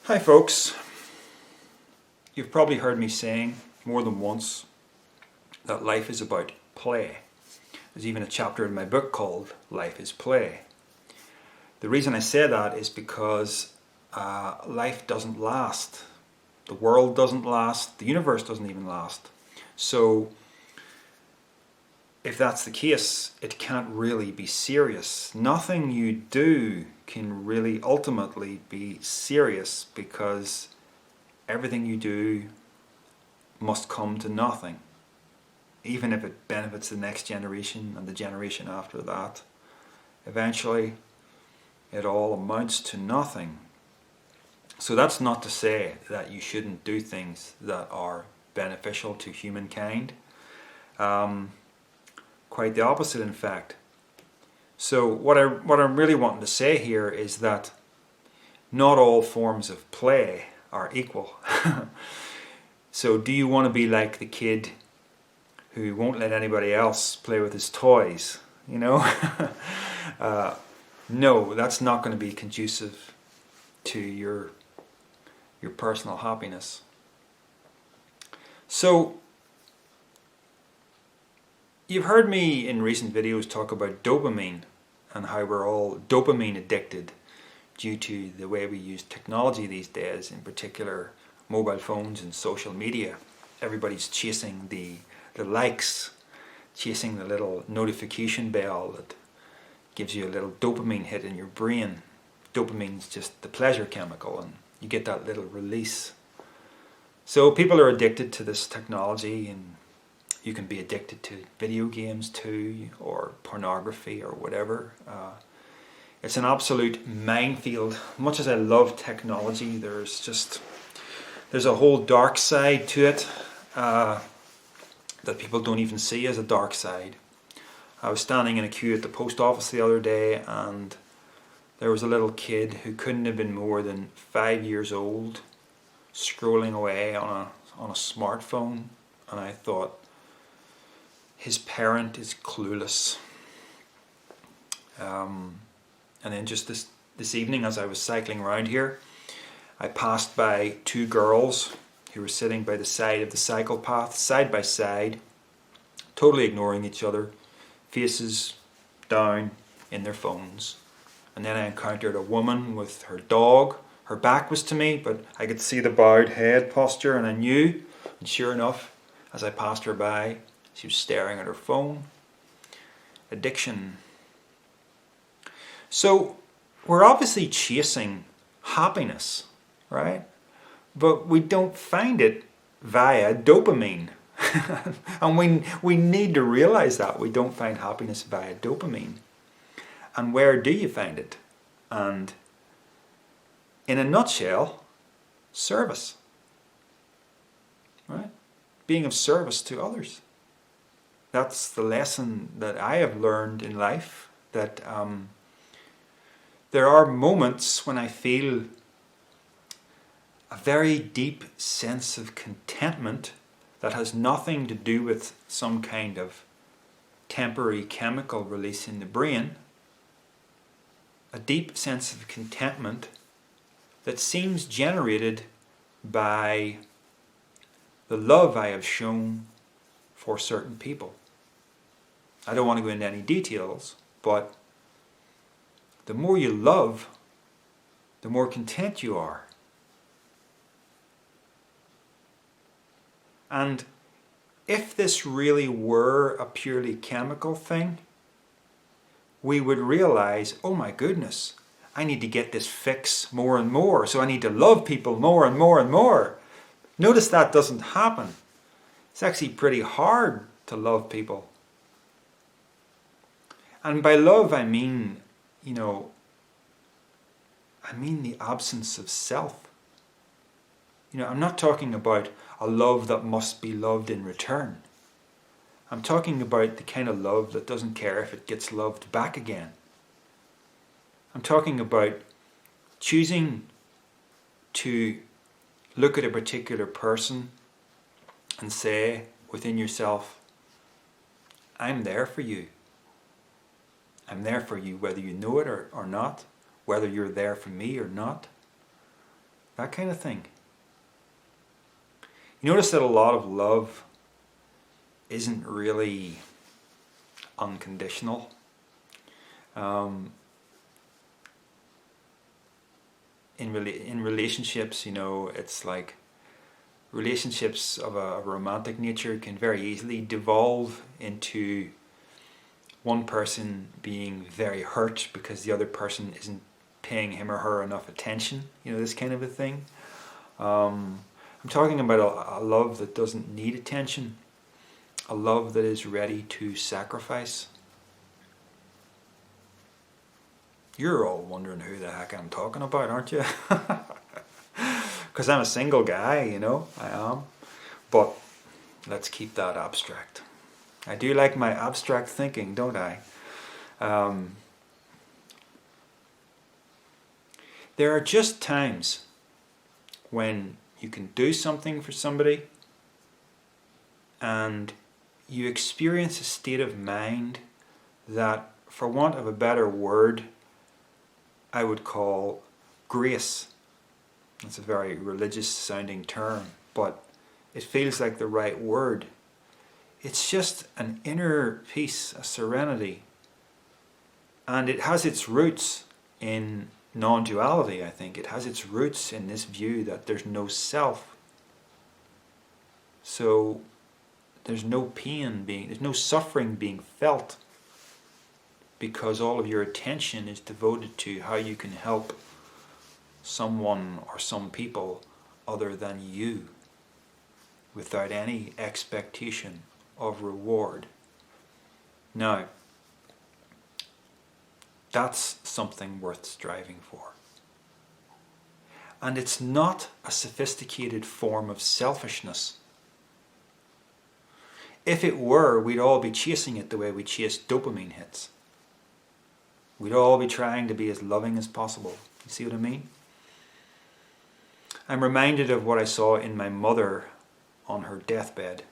Hi folks, you've probably heard me saying more than once that life is about play. There's even a chapter in my book called Life is Play. The reason I say that is because life doesn't last. The world doesn't last, the universe doesn't even last. So if that's the case, it can't really be serious. Nothing you do can really ultimately be serious because everything you do must come to nothing. Even if it benefits the next generation and the generation after that, eventually it all amounts to nothing. So that's not to say that you shouldn't do things that are beneficial to humankind. Quite the opposite, in fact. So what I'm really wanting to say here is that not all forms of play are equal. So do you want to be like the kid who won't let anybody else play with his toys? You know? No, that's not going to be conducive to your personal happiness. So you've heard me in recent videos talk about dopamine and how we're all dopamine addicted due to the way we use technology these days, in particular mobile phones and social media. Everybody's chasing the likes, chasing the little notification bell that gives you a little dopamine hit in your brain. Dopamine's just the pleasure chemical, and you get that little release. So people are addicted to this technology, and you can be addicted to video games too, or pornography or whatever. It's an absolute minefield. Much as I love technology, there's a whole dark side to it that people don't even see as a dark side. I was standing in a queue at the post office the other day, and there was a little kid who couldn't have been more than 5 years old, scrolling away on a smartphone, and I thought, his parent is clueless. And then just this evening, as I was cycling around here, I passed by two girls who were sitting by the side of the cycle path, side by side, totally ignoring each other, faces down in their phones. And then I encountered a woman with her dog. Her back was to me, but I could see the bowed head posture, and I knew, and sure enough, as I passed her by, she was staring at her phone. Addiction. So we're obviously chasing happiness, right? But we don't find it via dopamine. And we need to realize that we don't find happiness via dopamine. And where do you find it? And in a nutshell, service. Right? Being of service to others. That's the lesson that I have learned in life, that there are moments when I feel a very deep sense of contentment that has nothing to do with some kind of temporary chemical release in the brain. A deep sense of contentment that seems generated by the love I have shown for certain people. I don't want to go into any details, but the more you love, the more content you are. And if this really were a purely chemical thing, we would realize, oh my goodness, I need to get this fix more and more, so I need to love people more and more and more. Notice that doesn't happen. It's actually pretty hard to love people. And by love I mean, the absence of self. I'm not talking about a love that must be loved in return. I'm talking about the kind of love that doesn't care if it gets loved back again. I'm talking about choosing to look at a particular person and say within yourself, I'm there for you. I'm there for you whether you know it or not, whether you're there for me or not. that kind of thing. You notice that a lot of love isn't really unconditional. In relationships, it's like relationships of a romantic nature can very easily devolve into one person being very hurt because the other person isn't paying him or her enough attention, this kind of a thing. I'm talking about a love that doesn't need attention, a love that is ready to sacrifice. You're all wondering who the heck I'm talking about, aren't you? Because I'm a single guy, I am. But let's keep that abstract. I do like my abstract thinking, don't I? There are just times when you can do something for somebody and you experience a state of mind that, for want of a better word, I would call grace. It's a very religious sounding term, but it feels like the right word. It's just an inner peace, a serenity. And it has its roots in non-duality, I think. It has its roots in this view that there's no self. So there's no pain there's no suffering being felt, because all of your attention is devoted to how you can help someone or some people other than you, without any expectation of reward. Now, that's something worth striving for. And it's not a sophisticated form of selfishness. If it were, we'd all be chasing it the way we chase dopamine hits. We'd all be trying to be as loving as possible. You see what I mean? I'm reminded of what I saw in my mother on her deathbed.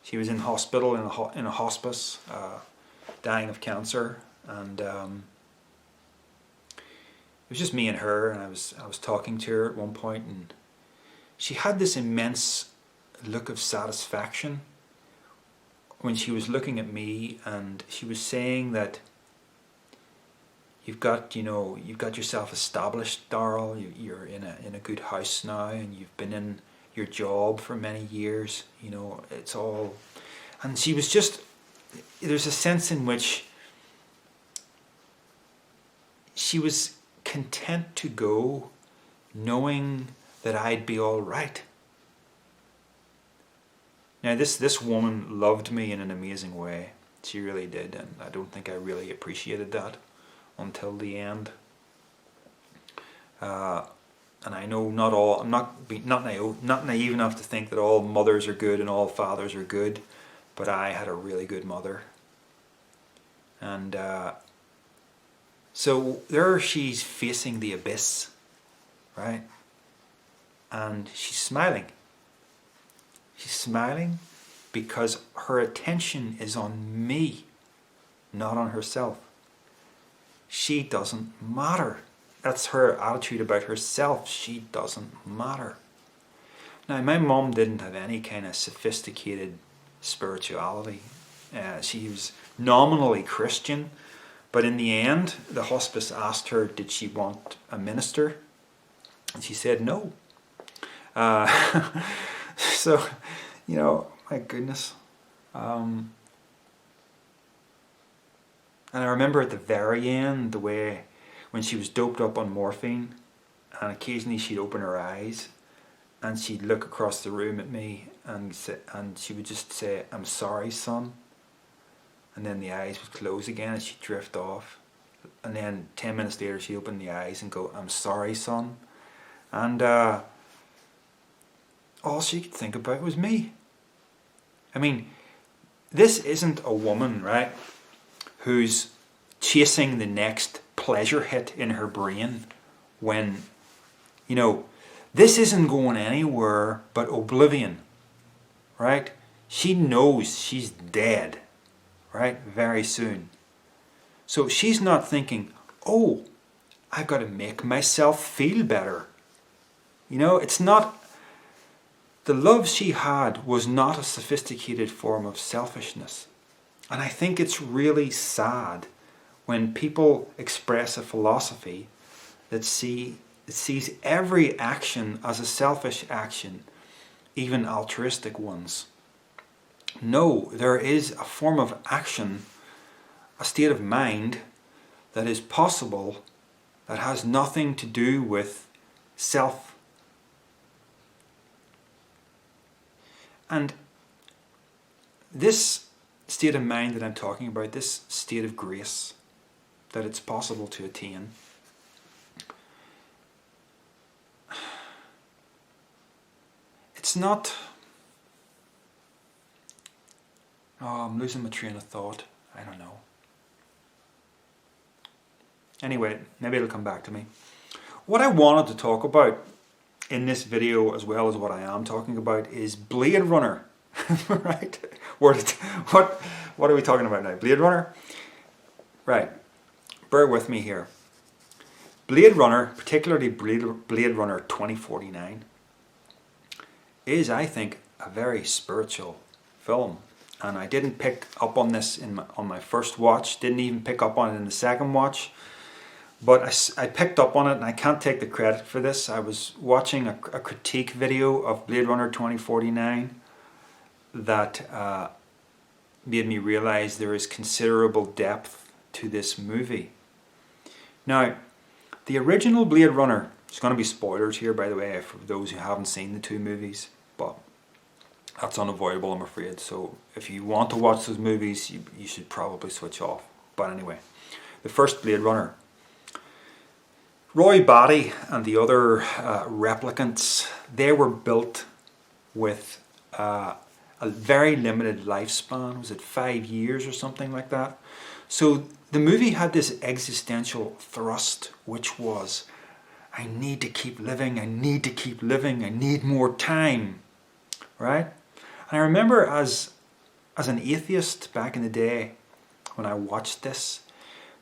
She was in hospital, in a hospice, dying of cancer, and it was just me and her, and I was talking to her at one point, and she had this immense look of satisfaction when she was looking at me, and she was saying that you've got yourself established, Darrell. You're in a good house now, and you've been in your job for many years. It's all, and she was just. There's a sense in which she was content to go, knowing that I'd be all right. Now, this woman loved me in an amazing way. She really did, and I don't think I really appreciated that until the end. And I know I'm not naive enough to think that all mothers are good and all fathers are good, but I had a really good mother. And so there she's facing the abyss, right? And she's smiling. She's smiling because her attention is on me, not on herself. She doesn't matter. That's her attitude about herself. She doesn't matter. Now, my mom didn't have any kind of sophisticated spirituality. She was nominally Christian, but in the end, the hospice asked her, did she want a minister? And she said no. So, my goodness. And I remember at the very end, the way when she was doped up on morphine, and occasionally she'd open her eyes and she'd look across the room at me and she would just say, "I'm sorry, son." And then the eyes would close again and she'd drift off. And then 10 minutes later she'd open the eyes and go, "I'm sorry, son." And all she could think about was me. I mean, this isn't a woman, right, who's chasing the next pleasure hit in her brain when, this isn't going anywhere but oblivion, right? She knows she's dead, right, very soon. So she's not thinking, oh, I've got to make myself feel better. You know, it's not, the love she had was not a sophisticated form of selfishness. And I think it's really sad when people express a philosophy that sees every action as a selfish action, even altruistic ones. No, there is a form of action, a state of mind that is possible that has nothing to do with self. And this state of mind that I'm talking about, this state of grace that it's possible to attain, it's not... Oh, I'm losing my train of thought. I don't know. Anyway, maybe it'll come back to me. What I wanted to talk about in this video, as well as what I am talking about, is Blade Runner. Right? What are we talking about now? Blade Runner? Right. Bear with me here. Blade Runner, particularly Blade Runner 2049, is, I think, a very spiritual film. And I didn't pick up on this on my first watch, didn't even pick up on it in the second watch. But I picked up on it, and I can't take the credit for this. I was watching a critique video of Blade Runner 2049 that made me realize there is considerable depth to this movie. Now, the original Blade Runner, there's going to be spoilers here, by the way, for those who haven't seen the two movies, but that's unavoidable, I'm afraid. So if you want to watch those movies, you should probably switch off. But anyway, the first Blade Runner. Roy Batty and the other replicants, they were built with a very limited lifespan. Was it 5 years or something like that? So the movie had this existential thrust, which was, I need to keep living, I need to keep living, I need more time. Right? And I remember as an atheist back in the day, when I watched this,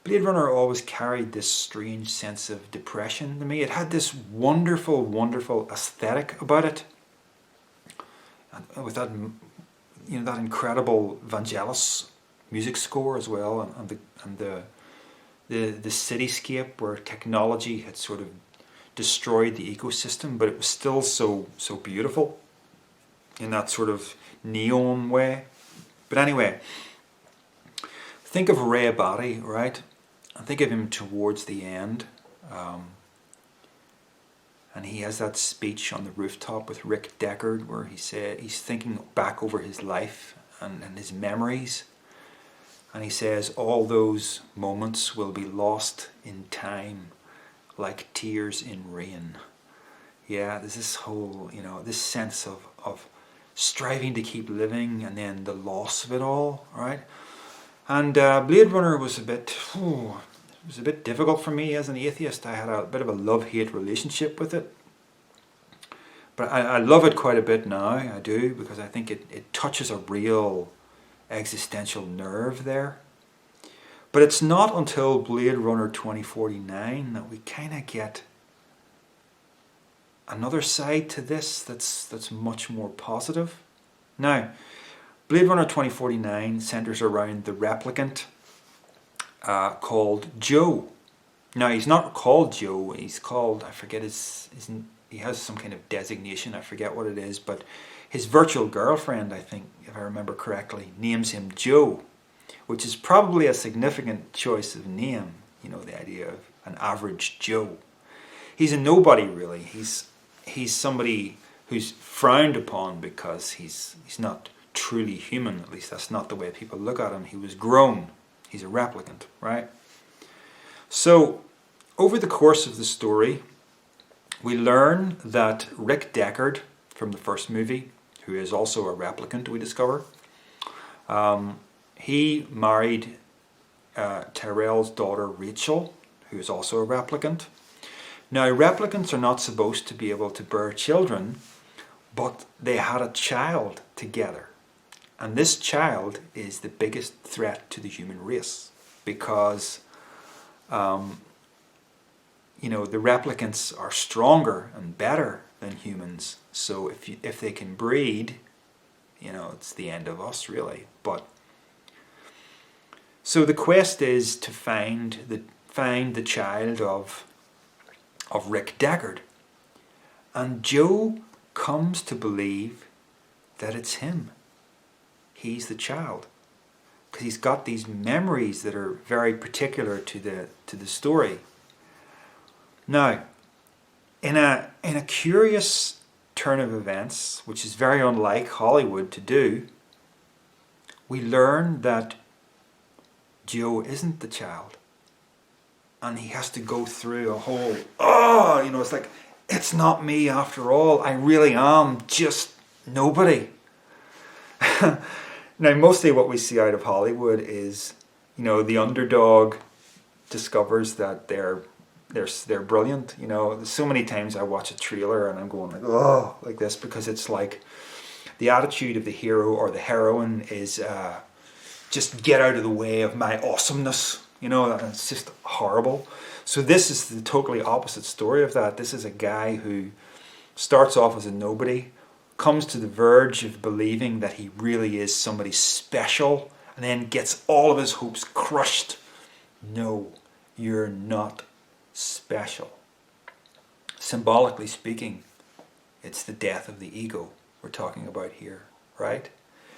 Blade Runner always carried this strange sense of depression to me. It had this wonderful, wonderful aesthetic about it, and with that, you know, that incredible Vangelis music score as well, and the cityscape where technology had sort of destroyed the ecosystem, but it was still so beautiful in that sort of neon way. But anyway, think of Ray Batty, right? And think of him towards the end. And he has that speech on the rooftop with Rick Deckard where he said he's thinking back over his life and his memories. And he says, all those moments will be lost in time like tears in rain. Yeah, there's this whole, you know, this sense of striving to keep living and then the loss of it all, right? And Blade Runner was a bit difficult for me as an atheist. I had a bit of a love-hate relationship with it. But I love it quite a bit now, I do, because I think it touches a real existential nerve there. But it's not until Blade Runner 2049 that we kind of get another side to this that's much more positive. Now, Blade Runner 2049 centers around the replicant called Joe. Now, he's not called Joe, he's called, I forget he has some kind of designation, I forget what it is, but his virtual girlfriend, I think, if I remember correctly, names him Joe, which is probably a significant choice of name, you know, the idea of an average Joe. He's a nobody, really. He's somebody who's frowned upon because he's not truly human. At least that's not the way people look at him. He was grown. He's a replicant, right? So, over the course of the story, we learn that Rick Deckard from the first movie, who is also a replicant, we discover, he married Tyrell's daughter Rachel, who is also a replicant. Now, replicants are not supposed to be able to bear children, but they had a child together. And this child is the biggest threat to the human race because the replicants are stronger and better than humans. So if they can breed, it's the end of us, really. But so the quest is to find the child of Rick Deckard, and Joe comes to believe that it's him. He's the child, because he's got these memories that are very particular to the story. Now, in a curious turn of events, which is very unlike Hollywood to do, we learn that Joe isn't the child. And he has to go through a whole, it's like, it's not me after all. I really am just nobody. Now, mostly what we see out of Hollywood is, the underdog discovers that they're brilliant. So many times I watch a trailer and I'm going like this, because it's like the attitude of the hero or the heroine is just get out of the way of my awesomeness. It's just horrible. So this is the totally opposite story of that. This is a guy who starts off as a nobody, comes to the verge of believing that he really is somebody special, and then gets all of his hopes crushed. No, you're not special. Symbolically speaking, it's the death of the ego we're talking about here, right?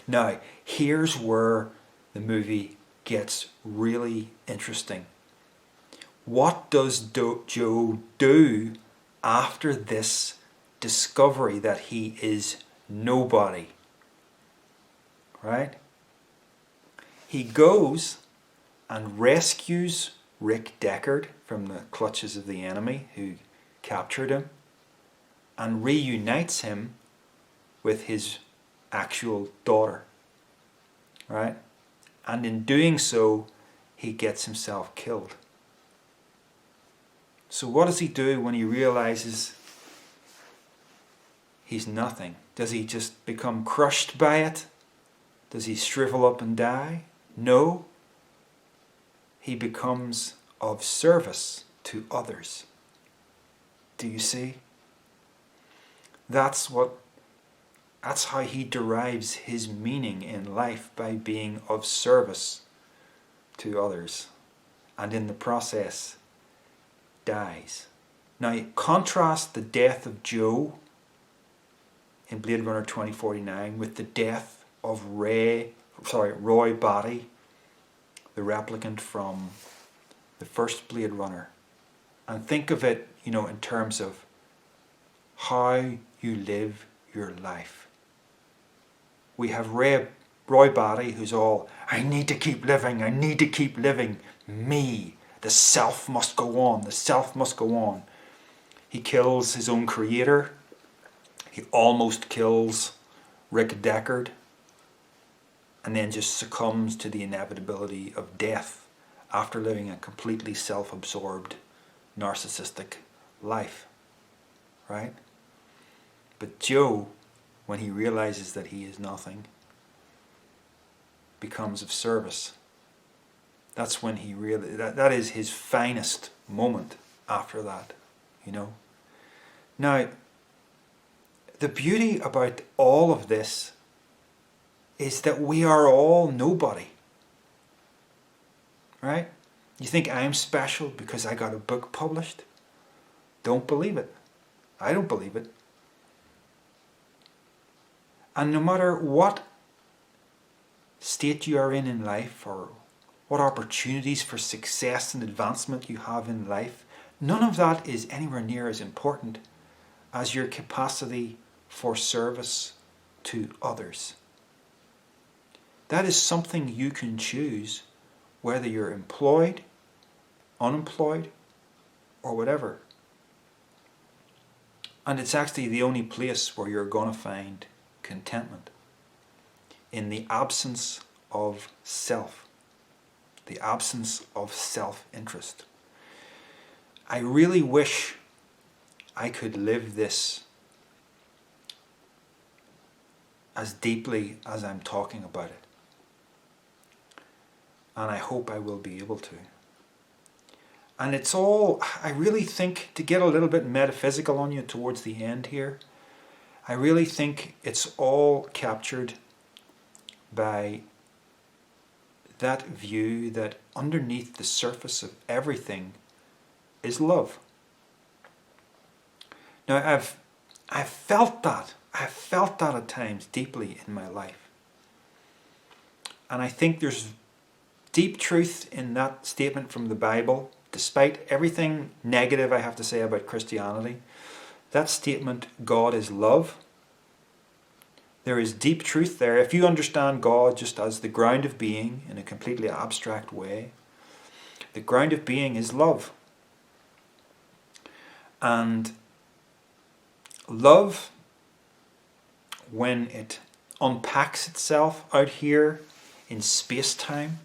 Now, here's where the movie gets really interesting. What does Joe do after this discovery that he is nobody? Right? He goes and rescues Rick Deckard from the clutches of the enemy who captured him, and reunites him with his actual daughter. Right? And in doing so, he gets himself killed. So what does he do when he realizes he's nothing? Does he just become crushed by it? Does he shrivel up and die? No. He becomes of service to others. Do you see? That's how he derives his meaning in life, by being of service to others, and in the process dies. Now, contrast the death of Joe in Blade Runner 2049 with the death of Roy Batty, the replicant from the first Blade Runner, and think of it, in terms of how you live your life. We have Roy Batty, who's all, I need to keep living, me. The self must go on. He kills his own creator. He almost kills Rick Deckard, and then just succumbs to the inevitability of death after living a completely self-absorbed, narcissistic life. Right? But Joe, when he realizes that he is nothing, becomes of service. That's when he really, that is his finest moment after that, Now, the beauty about all of this is that we are all nobody. Right? You think I'm special because I got a book published? Don't believe it. I don't believe it. And no matter what state you are in life, or what opportunities for success and advancement you have in life, none of that is anywhere near as important as your capacity for service to others. That is something you can choose, whether you're employed, unemployed, or whatever. And it's actually the only place where you're going to find contentment, in the absence of self, the absence of self-interest. I really wish I could live this as deeply as I'm talking about it. And I hope I will be able to. And it's all, I really think, to get a little bit metaphysical on you towards the end here, I really think it's all captured by that view that underneath the surface of everything is love. Now I've felt that. I've felt that at times deeply in my life. And I think there's deep truth in that statement from the Bible, despite everything negative I have to say about Christianity. That statement, God is love. There is deep truth there. If you understand God just as the ground of being in a completely abstract way, the ground of being is love. And love, when it unpacks itself out here in space-time,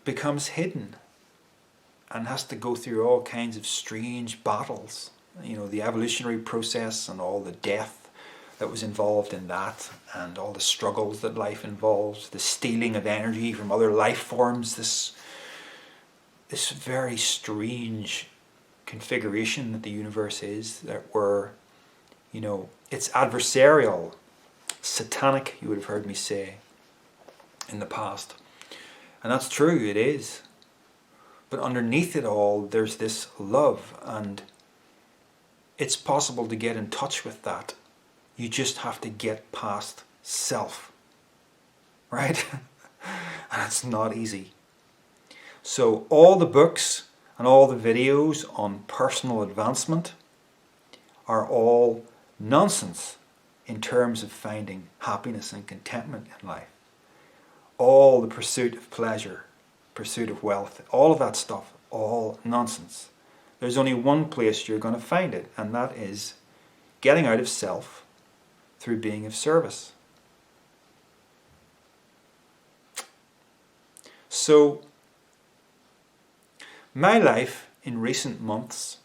becomes hidden and has to go through all kinds of strange battles. You know, the evolutionary process and all the death that was involved in that, and all the struggles that life involves, the stealing of energy from other life forms, this very strange configuration that the universe is, that we're, you know, it's adversarial, satanic, you would have heard me say in the past. And that's true, it is. But underneath it all, there's this love, and it's possible to get in touch with that. You just have to get past self, right? And it's not easy. So all the books and all the videos on personal advancement are all nonsense in terms of finding happiness and contentment in life. All the pursuit of pleasure, pursuit of wealth, all of that stuff, all nonsense. There's only one place you're going to find it, and that is getting out of self through being of service. So, my life in recent months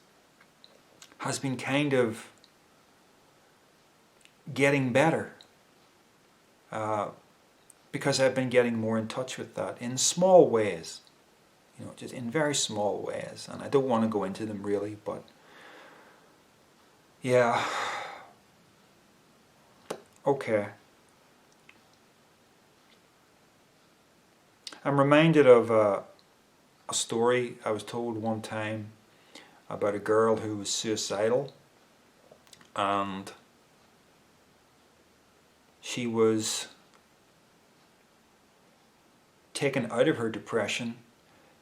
has been kind of getting better, because I've been getting more in touch with that in small ways, you know, just in very small ways. And I don't want to go into them really, but yeah, okay. I'm reminded of a story I was told one time about a girl who was suicidal, and she was taken out of her depression,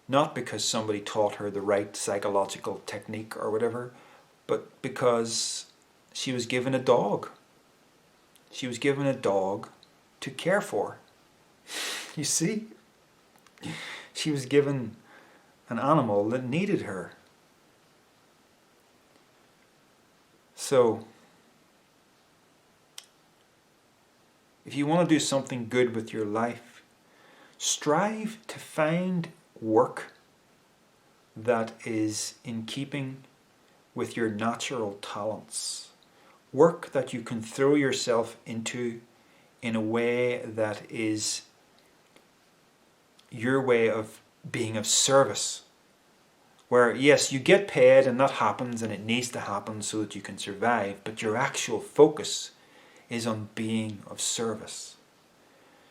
not because somebody taught her the right psychological technique or whatever, but because she was given a dog. She was given a dog to care for. You see? She was given an animal that needed her. So, if you want to do something good with your life, strive to find work that is in keeping with your natural talents. Work that you can throw yourself into in a way that is your way of being of service. Where, yes, you get paid and that happens and it needs to happen so that you can survive, but your actual focus is on being of service.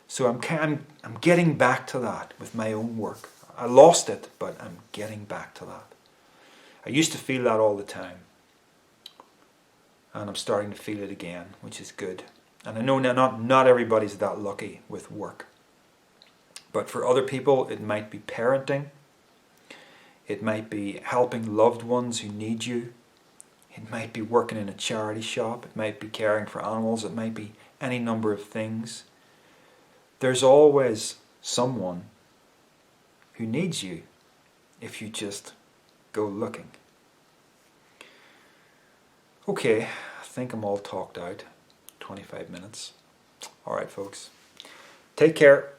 So I'm getting back to that with my own work. I lost it, but I'm getting back to that. I used to feel that all the time, and I'm starting to feel it again, which is good. And I know not everybody's that lucky with work. But for other people, it might be parenting. It might be helping loved ones who need you. It might be working in a charity shop. It might be caring for animals. It might be any number of things. There's always someone who needs you if you just go looking. Okay, I think I'm all talked out. 25 minutes. All right, folks. Take care.